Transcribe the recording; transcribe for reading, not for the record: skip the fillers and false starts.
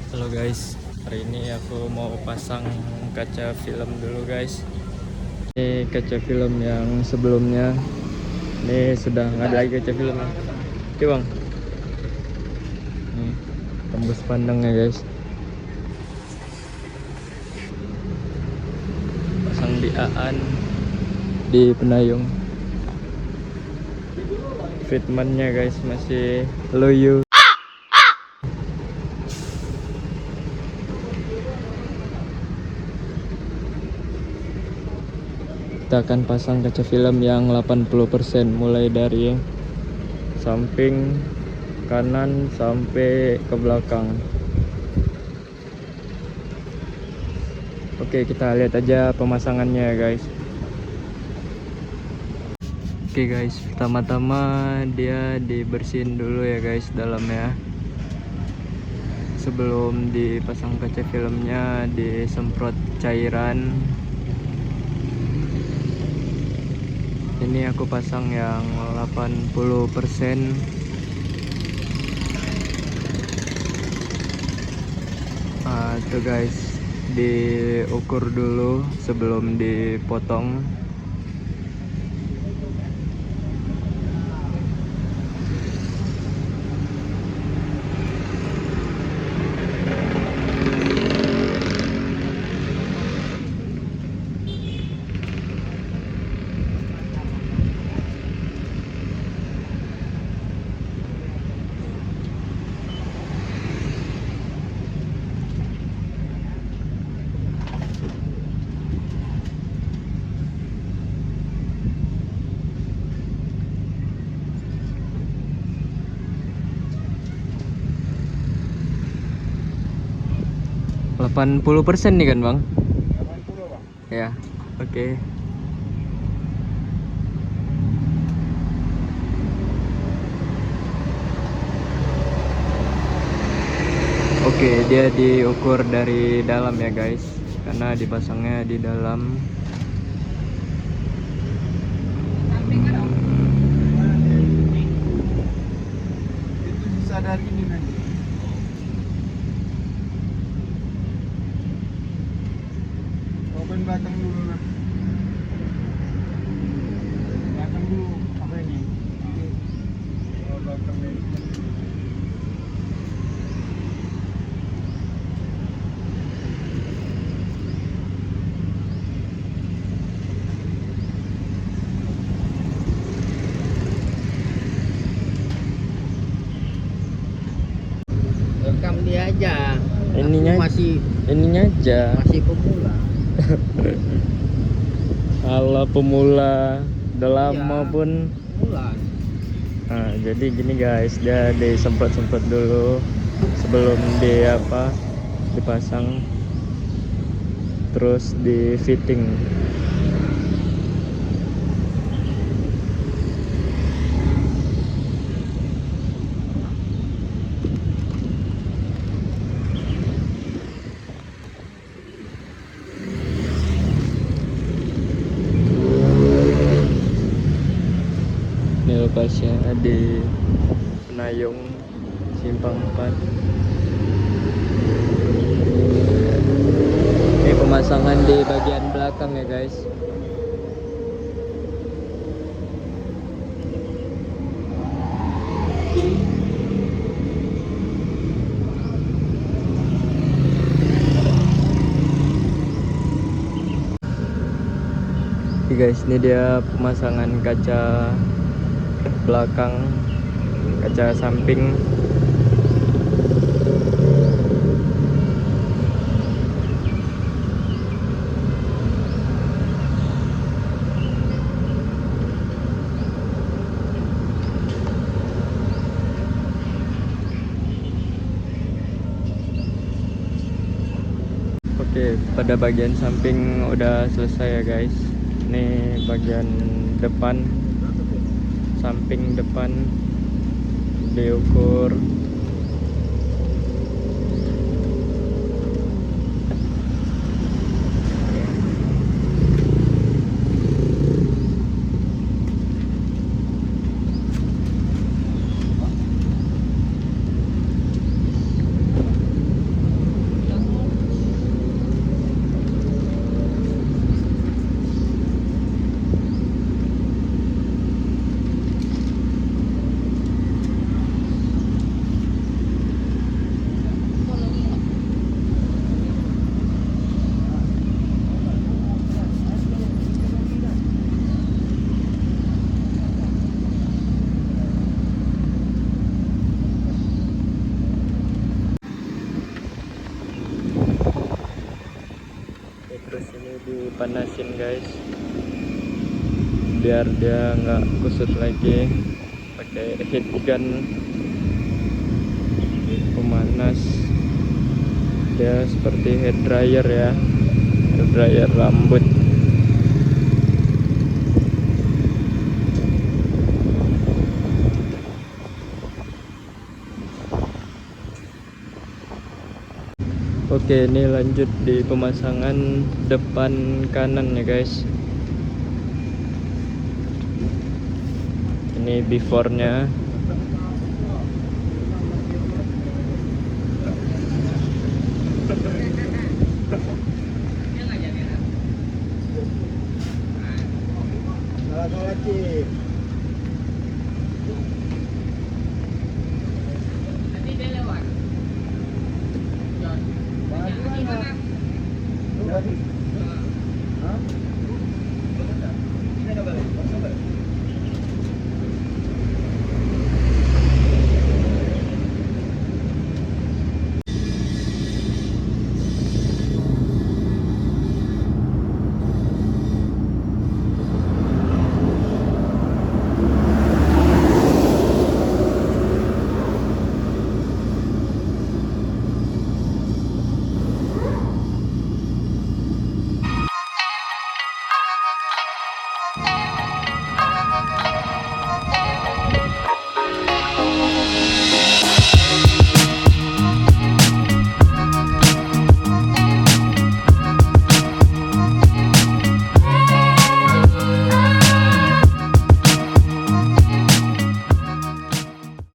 Halo guys, hari ini aku mau pasang kaca film dulu guys. Ini kaca film yang sebelumnya. Ini sudah nggak ada lagi kaca film ya. Oke bang. Nih, tembus pandangnya guys. Pasang di Aan, di Penayung. Fitmentnya guys masih loyo. Kita akan pasang kaca film yang 80% mulai dari samping kanan sampai ke belakang. Oke, kita lihat aja pemasangannya guys. Oke guys, pertama-tama dia dibersihin dulu ya guys dalamnya. Sebelum dipasang kaca filmnya disemprot cairan. Ini aku pasang yang 80%. Tuh guys, diukur dulu sebelum dipotong. Delapan 80% nih kan bang? 80 bang. Ya, oke. Oke, dia diukur dari dalam ya guys, karena dipasangnya di dalam. Itu sisa dari ini nanti. Open belakang dulu lah. Belakang dulu apa ini? Oh, belakang ini. Rekam dia aja. Ininya Aku ininya aja. masih pemula. Ala pemula, udah lama Iya. pun. Pemula. Nah, jadi gini guys, dia disemprot-semprot dulu sebelum dipasang, terus di fitting. Ini lokasinya di Penayung Simpang 4. Ini pemasangan di bagian belakang ya guys. Oke guys, ini dia pemasangan kaca belakang, kaca samping. Oke, pada bagian samping udah selesai ya guys. Ini bagian depan, samping depan diukur. dipanasin guys, biar dia nggak kusut lagi. Pakai heat gun pemanas, dia seperti hair dryer ya, hair dryer rambut. Oke, ini lanjut di pemasangan depan kanan ya guys. Ini before-nya. Salah Cip.